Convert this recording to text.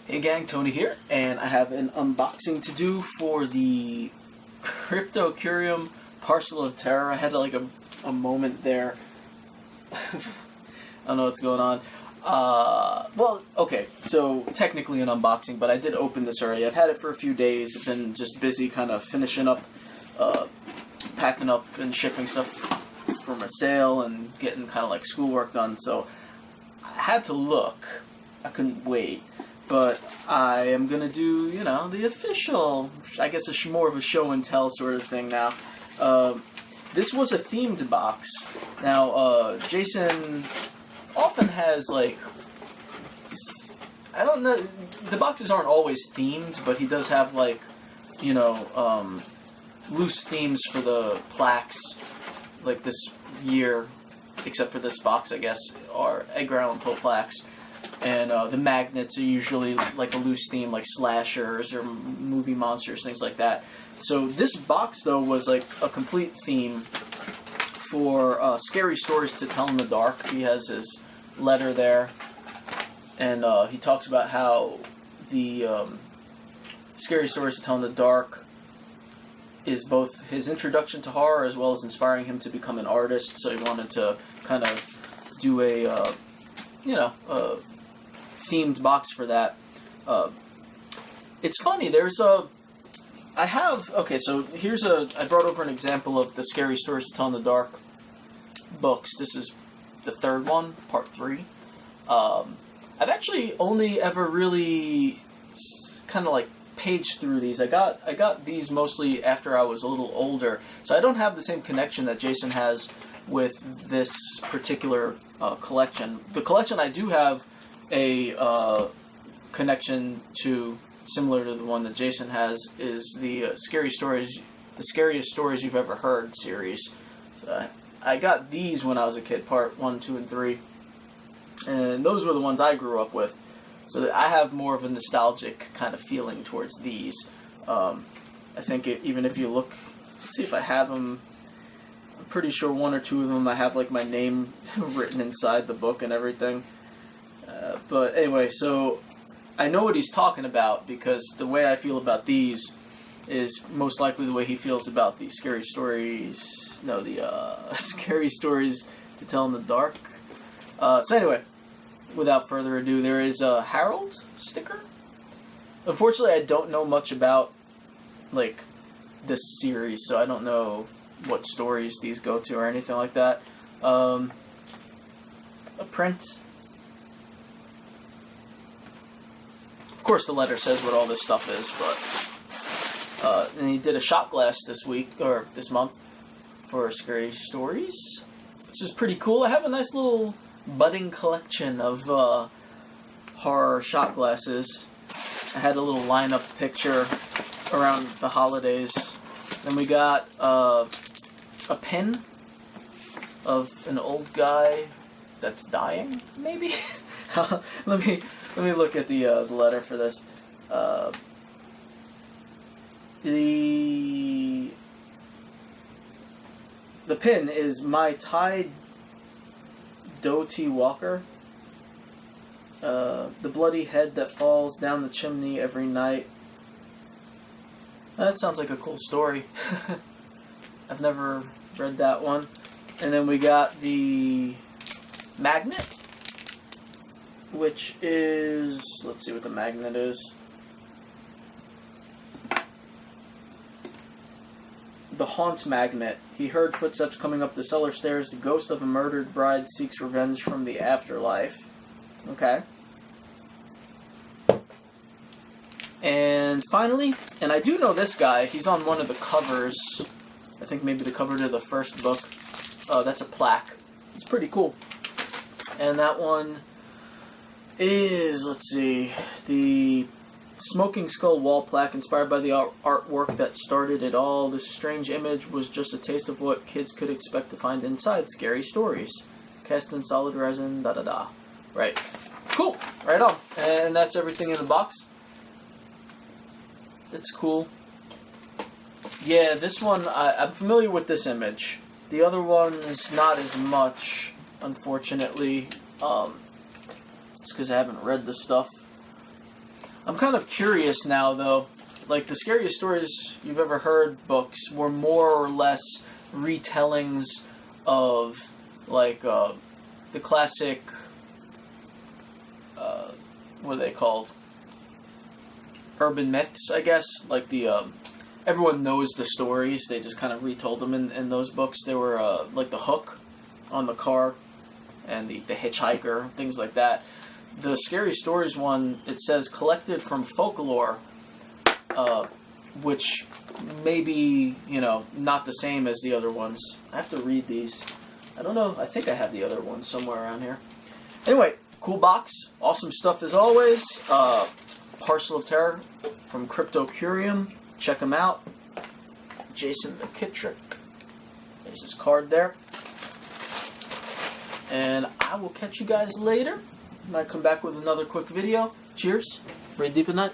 Hey gang, Tony here, and I have an unboxing to do for the Crypto Curium Parcel of Terror. I had like a moment there. I don't know what's going on. Well, okay, so technically an unboxing, but I did open this already. I've had it for a few days. I've been just busy kind of finishing up, packing up and shipping stuff from a sale and getting kind of like schoolwork done, so I had to look. I couldn't wait. But I am going to do, you know, the official, I guess more of a show and tell sort of thing now. This was a themed box. Now, Jason often has, like, I don't know, the boxes aren't always themed, but he does have, like, you know, loose themes for the plaques, like this year, except for this box, I guess, are Edgar Allan Poe plaques. And the magnets are usually like a loose theme, like slashers or movie monsters, things like that. So this box, though, was like a complete theme for scary stories to tell in the dark. He has his letter there, and he talks about how the scary stories to tell in the dark is both his introduction to horror as well as inspiring him to become an artist. So he wanted to kind of do a, you know, themed box for that. It's funny, there's okay, so here's I brought over an example of the Scary Stories to Tell in the Dark books. This is the third one, part 3. I've actually only ever really kind of like paged through these. I got these mostly after I was a little older, so I don't have the same connection that Jason has with this particular collection. The collection I do have a connection to, similar to the one that Jason has, is the the Scariest Stories You've Ever Heard series. So I got these when I was a kid, part 1, 2, and 3, and those were the ones I grew up with. So I have more of a nostalgic kind of feeling towards these. I think even if you look, see if I have them. I'm pretty sure 1 or 2 of them I have like my name written inside the book and everything. But anyway, so I know what he's talking about because the way I feel about these is most likely the way he feels about the Scary Stories. No, the Scary Stories to Tell in the Dark. So anyway, without further ado, there is a Harold sticker. Unfortunately, I don't know much about like this series, so I don't know what stories these go to or anything like that. A print. Of course, the letter says what all this stuff is, but and he did a shot glass this week or this month for Scary Stories, which is pretty cool. I have a nice little budding collection of horror shot glasses. I had a little lineup picture around the holidays. Then we got a pin of an old guy that's dying, maybe. Let me look at the letter for this. The pin is My Ty Doty Walker. The bloody head that falls down the chimney every night. That sounds like a cool story. I've never read that one. And then we got the magnet, which is, let's see what the magnet is. The Haunt Magnet. He heard footsteps coming up the cellar stairs. The ghost of a murdered bride seeks revenge from the afterlife. Okay. And finally, and I do know this guy, he's on one of the covers. I think maybe the cover to the first book. That's a plaque. It's pretty cool. And that one is, let's see, the Smoking Skull wall plaque inspired by the artwork that started it all. This strange image was just a taste of what kids could expect to find inside Scary Stories. Cast in solid resin, da-da-da. Right. Cool. Right on. And that's everything in the box. It's cool. Yeah, this one, I'm familiar with this image. The other one is not as much, unfortunately. It's because I haven't read the stuff. I'm kind of curious now, though. Like, the Scariest Stories You've Ever Heard books were more or less retellings of, like, the classic, what are they called? Urban myths, I guess. Like, everyone knows the stories, they just kind of retold them in those books. They were, like, the hook on the car, and the hitchhiker, things like that. The Scary Stories one, it says collected from folklore, which may be, you know, not the same as the other ones. I have to read these. I don't know, I think I have the other ones somewhere around here. Anyway, cool box, awesome stuff as always. Parcel of Terror from Cryptocurium. Check him out. Jason McKittrick. There's his card there. And I will catch you guys later. Might come back with another quick video. Cheers. Breathe deep at night.